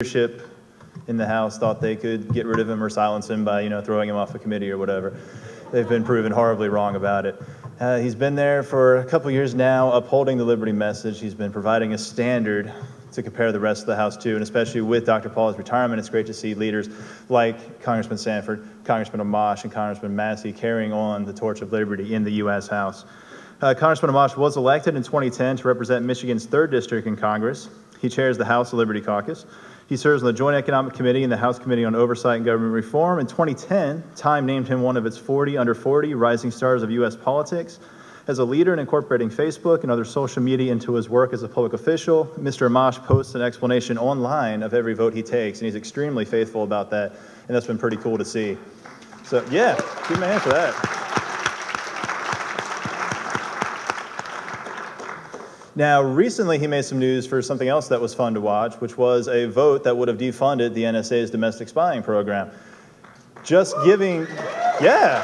leadership in the House thought they could get rid of him or silence him by, throwing him off a committee or whatever. They've been proven horribly wrong about it. He's been there for a couple years now, upholding the liberty message. He's been providing a standard to compare the rest of the House to, and especially with Dr. Paul's retirement, it's great to see leaders like Congressman Sanford, Congressman Amash, and Congressman Massey carrying on the torch of liberty in the U.S. House. Congressman Amash was elected in 2010 to represent Michigan's 3rd District in Congress. He chairs the House Liberty Caucus. He serves on the Joint Economic Committee and the House Committee on Oversight and Government Reform. In 2010, Time named him one of its 40 under 40 rising stars of U.S. politics. As a leader in incorporating Facebook and other social media into his work as a public official, Mr. Amash posts an explanation online of every vote he takes, and he's extremely faithful about that, and that's been pretty cool to see. So, yeah, give him a hand for that. Now, recently he made some news for something else that was fun to watch, which was a vote that would have defunded the NSA's domestic spying program. Just giving, yeah.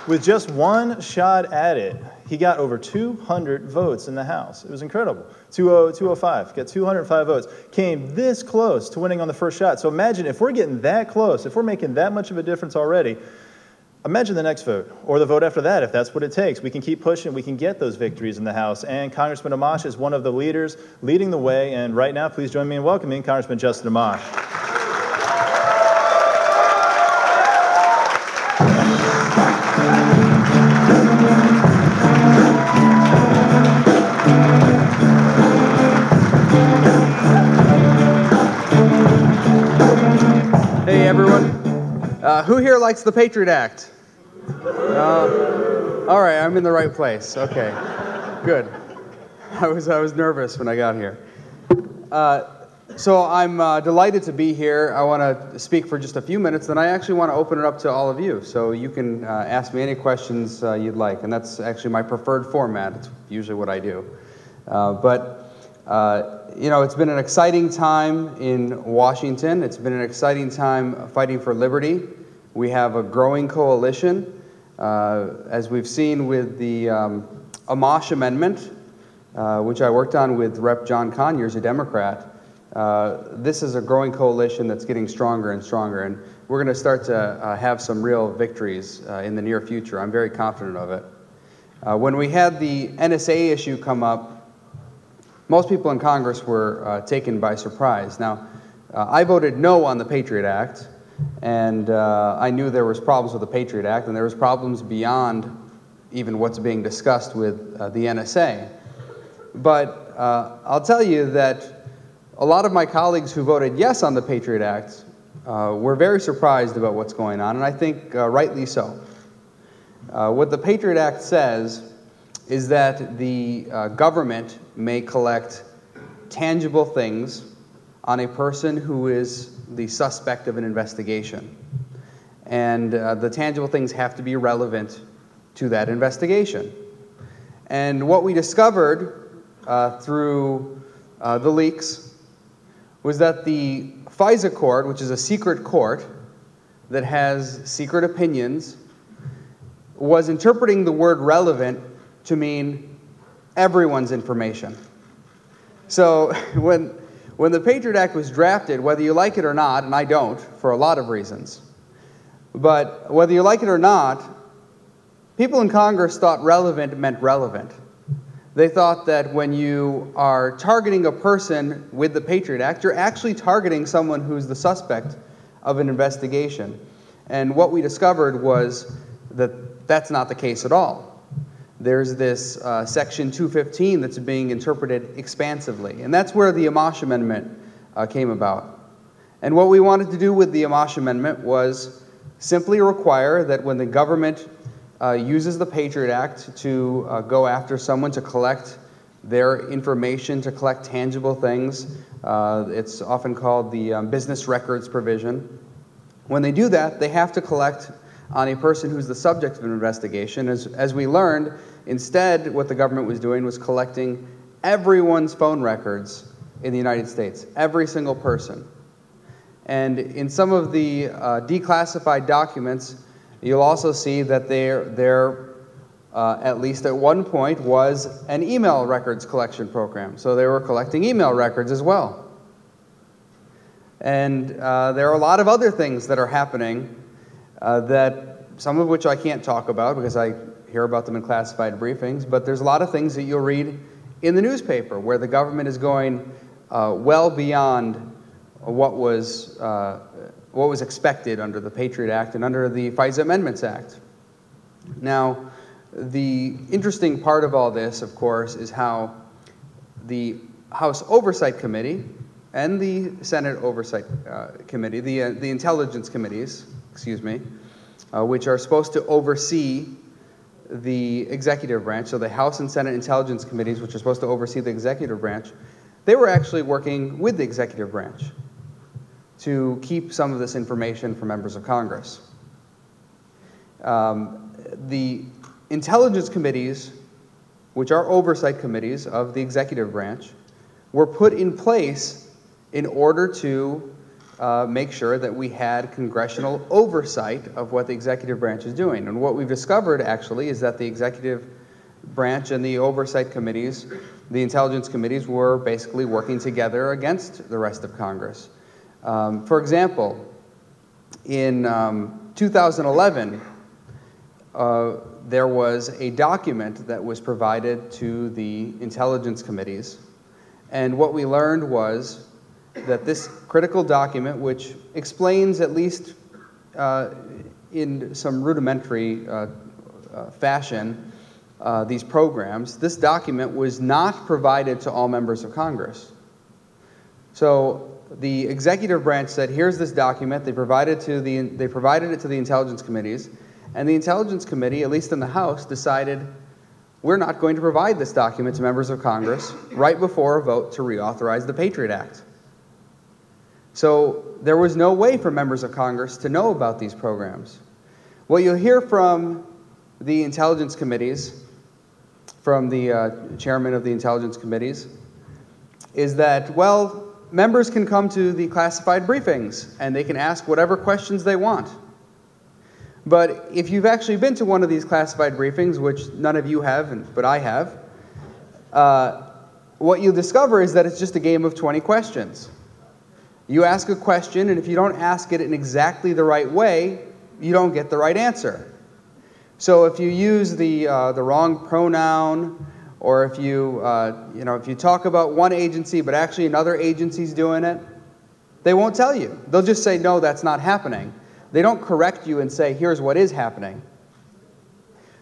With just one shot at it, he got over 200 votes in the House. It was incredible. 205, got 205 votes. Came this close to winning on the first shot. So imagine if we're getting that close, if we're making that much of a difference already, imagine the next vote, or the vote after that, if that's what it takes. We can keep pushing, we can get those victories in the House. And Congressman Amash is one of the leaders leading the way. And right now, please join me in welcoming Congressman Justin Amash. Hey, everyone. Who here likes the Patriot Act? All right, I'm in the right place. Okay, good. I was nervous when I got here. So I'm delighted to be here. I want to speak for just a few minutes, then I actually want to open it up to all of you. So you can ask me any questions you'd like, and that's actually my preferred format. It's usually what I do. It's been an exciting time in Washington. It's been an exciting time fighting for liberty. We have a growing coalition, as we've seen with the Amash Amendment, which I worked on with Rep. John Conyers, a Democrat. This is a growing coalition that's getting stronger and stronger, and we're going to start to have some real victories in the near future. I'm very confident of it. When we had the NSA issue come up, most people in Congress were taken by surprise. Now, I voted no on the Patriot Act, and I knew there was problems with the Patriot Act, and there was problems beyond even what's being discussed with the NSA. But I'll tell you that a lot of my colleagues who voted yes on the Patriot Act were very surprised about what's going on, and I think rightly so. What the Patriot Act says is that the government may collect tangible things on a person who is the suspect of an investigation. And the tangible things have to be relevant to that investigation. And what we discovered through the leaks was that the FISA court, which is a secret court that has secret opinions, was interpreting the word relevant to mean everyone's information. So when the Patriot Act was drafted, whether you like it or not, and I don't, for a lot of reasons, but whether you like it or not, people in Congress thought relevant meant relevant. They thought that when you are targeting a person with the Patriot Act, you're actually targeting someone who's the suspect of an investigation. And what we discovered was that that's not the case at all. There's this Section 215 that's being interpreted expansively, and that's where the Amash Amendment came about. And what we wanted to do with the Amash Amendment was simply require that when the government uses the Patriot Act to go after someone to collect their information, to collect tangible things, it's often called the business records provision. When they do that, they have to collect on a person who's the subject of an investigation. As we learned, instead what the government was doing was collecting everyone's phone records in the United States, every single person. And in some of the declassified documents, you'll also see that they're at least at one point, was an email records collection program. So they were collecting email records as well. And there are a lot of other things that are happening that some of which I can't talk about because I hear about them in classified briefings, but there's a lot of things that you'll read in the newspaper where the government is going well beyond what was expected under the Patriot Act and under the FISA Amendments Act. Now, the interesting part of all this, of course, is how the House Oversight Committee and the Senate Oversight Committee, the Intelligence Committees, excuse me, which are supposed to oversee the executive branch, so the House and Senate Intelligence Committees, which are supposed to oversee the executive branch, they were actually working with the executive branch to keep some of this information from members of Congress. The intelligence committees, which are oversight committees of the executive branch, were put in place in order to make sure that we had congressional oversight of what the executive branch is doing. And what we've discovered, actually, is that the executive branch and the oversight committees, the intelligence committees, were basically working together against the rest of Congress. For example, in 2011, there was a document that was provided to the intelligence committees, and what we learned was that this critical document, which explains, at least in some rudimentary fashion, these programs, this document was not provided to all members of Congress. So the executive branch said, here's this document. They provided it to the intelligence committees, and the intelligence committee, at least in the House, decided we're not going to provide this document to members of Congress right before a vote to reauthorize the Patriot Act. So there was no way for members of Congress to know about these programs. What you'll hear from the intelligence committees, from the chairman of the intelligence committees, is that, well, members can come to the classified briefings and they can ask whatever questions they want. But if you've actually been to one of these classified briefings, which none of you have, but I have, what you'll discover is that it's just a game of 20 questions. You ask a question, and if you don't ask it in exactly the right way, you don't get the right answer. So if you use the wrong pronoun, or if if you talk about one agency but actually another agency's doing it, they won't tell you. They'll just say, no, that's not happening. They don't correct you and say, here's what is happening.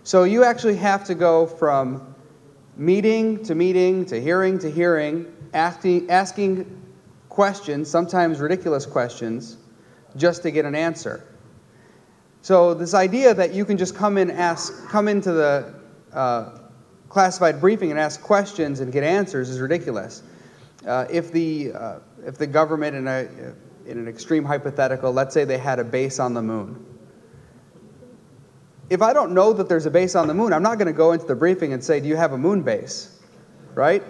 So you actually have to go from meeting to hearing, asking questions, sometimes ridiculous questions, just to get an answer. So this idea that you can just come into the classified briefing and ask questions and get answers is ridiculous. If the government, in an extreme hypothetical, let's say they had a base on the moon. If I don't know that there's a base on the moon, I'm not going to go into the briefing and say, do you have a moon base? Right?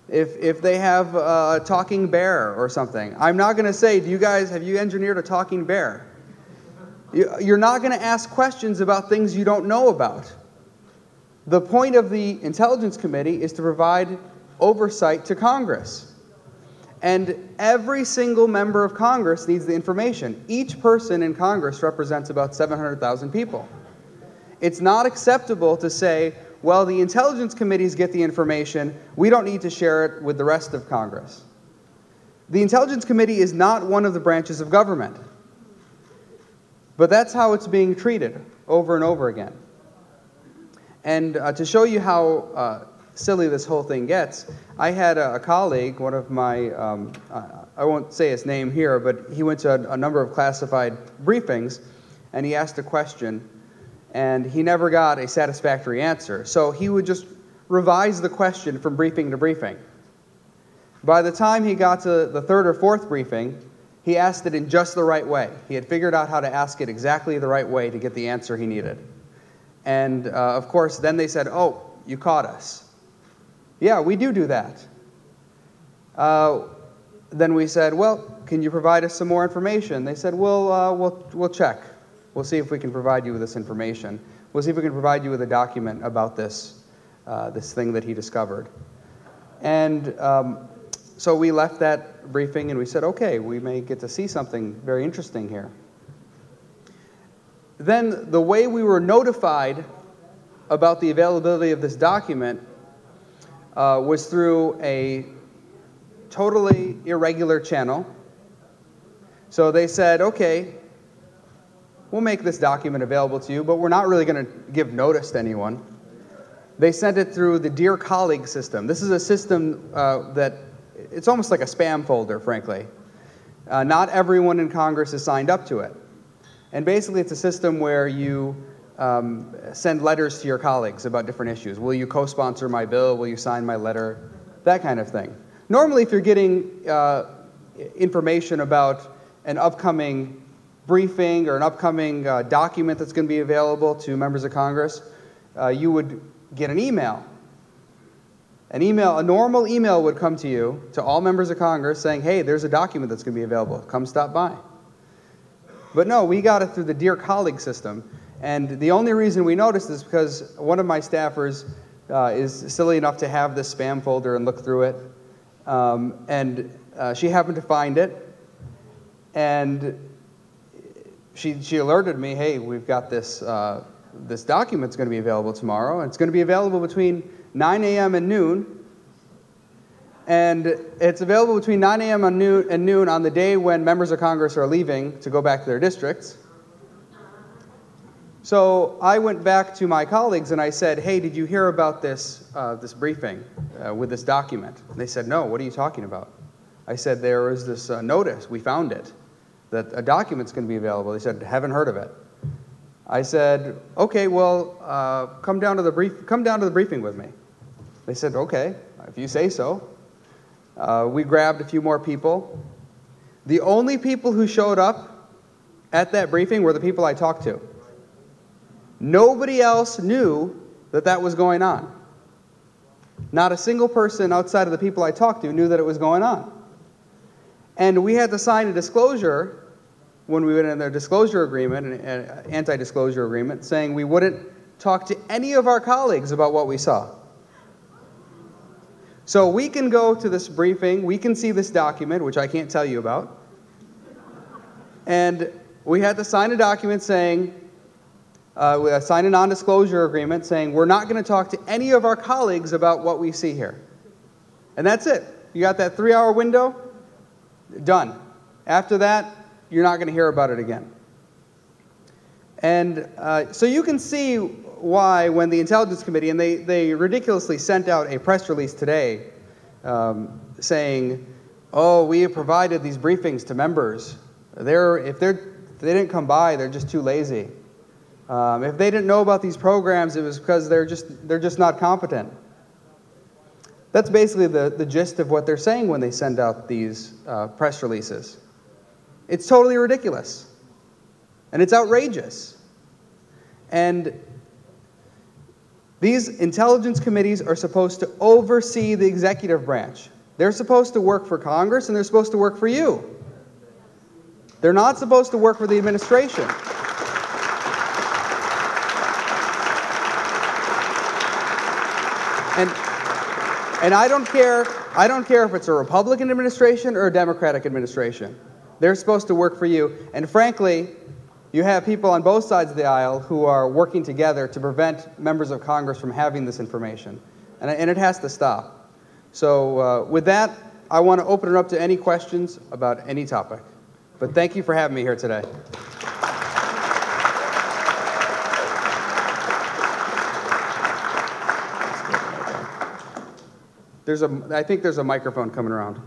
If they have a talking bear or something, I'm not going to say, have you engineered a talking bear? You're not going to ask questions about things you don't know about. The point of the Intelligence Committee is to provide oversight to Congress. And every single member of Congress needs the information. Each person in Congress represents about 700,000 people. It's not acceptable to say, well, the intelligence committees get the information, we don't need to share it with the rest of Congress. The Intelligence Committee is not one of the branches of government. But that's how it's being treated over and over again. And to show you how silly this whole thing gets, I had a colleague, one of my, I won't say his name here, but he went to a number of classified briefings, and he asked a question, and he never got a satisfactory answer. So he would just revise the question from briefing to briefing. By the time he got to the third or fourth briefing, he asked it in just the right way. He had figured out how to ask it exactly the right way to get the answer he needed. And of course, then they said, oh, you caught us. Yeah, we do that. Then we said, well, can you provide us some more information? They said, we'll check. We'll see if we can provide you with this information. we'll see if we can provide you with a document about this, this thing that he discovered. And so we left that briefing and we said, okay, we may get to see something very interesting here. Then the way we were notified about the availability of this document was through a totally irregular channel. So they said, okay, we'll make this document available to you, but we're not really going to give notice to anyone. They sent it through the Dear Colleague system. This is a system that, it's almost like a spam folder, frankly. Not everyone in Congress is signed up to it. And basically it's a system where you send letters to your colleagues about different issues. Will you co-sponsor my bill? Will you sign my letter? That kind of thing. Normally, if you're getting information about an upcoming briefing or an upcoming document that's going to be available to members of Congress, you would get an email. A normal email would come to you, to all members of Congress, saying, hey, there's a document that's going to be available. Come stop by. But no, we got it through the Dear Colleague system. And the only reason we noticed is because one of my staffers is silly enough to have this spam folder and look through it. And she happened to find it. And she alerted me, hey, we've got this, this document's going to be available tomorrow. And it's going to be available between 9 a.m. and noon. And it's available between 9 a.m. and noon on the day when members of Congress are leaving to go back to their districts. So I went back to my colleagues and I said, hey, did you hear about this, this briefing with this document? And they said, no, what are you talking about? I said, there was this notice, we found it, that a document's going to be available. They said, haven't heard of it. I said, okay, well, come down to the briefing with me. They said, okay, if you say so. We grabbed a few more people. The only people who showed up at that briefing were the people I talked to. Nobody else knew that that was going on. Not a single person outside of the people I talked to knew that it was going on. And we had to sign a disclosure when we went in their disclosure agreement, an anti-disclosure agreement, saying we wouldn't talk to any of our colleagues about what we saw. So we can go to this briefing, we can see this document, which I can't tell you about, and we had to sign a document saying, sign a non-disclosure agreement saying we're not going to talk to any of our colleagues about what we see here. And that's it. You got that 3-hour window? Done. After that, you're not going to hear about it again. And so you can see why when the Intelligence Committee, and they ridiculously sent out a press release today saying, oh, we have provided these briefings to members. If they didn't come by, they're just too lazy. If they didn't know about these programs, it was because they're just not competent. That's basically the gist of what they're saying when they send out these press releases. It's totally ridiculous. And it's outrageous. And these intelligence committees are supposed to oversee the executive branch. They're supposed to work for Congress and they're supposed to work for you. They're not supposed to work for the administration. And I don't care if it's a Republican administration or a Democratic administration. They're supposed to work for you. And frankly, you have people on both sides of the aisle who are working together to prevent members of Congress from having this information. And it has to stop. So with that, I want to open it up to any questions about any topic. But thank you for having me here today. I think there's a microphone coming around.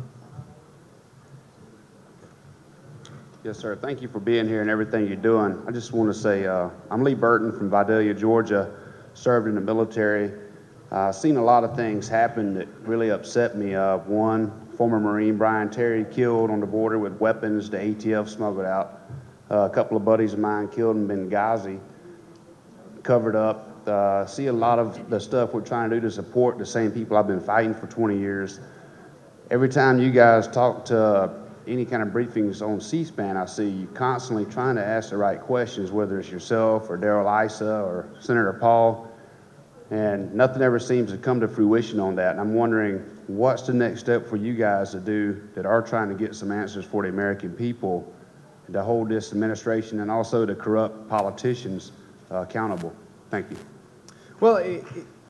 Yes, sir. Thank you for being here and everything you're doing. I just want to say I'm Lee Burton from Vidalia, Georgia, served in the military. Seen a lot of things happen that really upset me. One, former Marine Brian Terry killed on the border with weapons the ATF smuggled out. A couple of buddies of mine killed in Benghazi, covered up. See a lot of the stuff we're trying to do to support the same people I've been fighting for 20 years. Every time you guys talk to any kind of briefings on C-SPAN, I see you constantly trying to ask the right questions, whether it's yourself or Darrell Issa or Senator Paul, and nothing ever seems to come to fruition on that. And I'm wondering, what's the next step for you guys to do that are trying to get some answers for the American people to hold this administration and also to corrupt politicians accountable? Thank you. Well,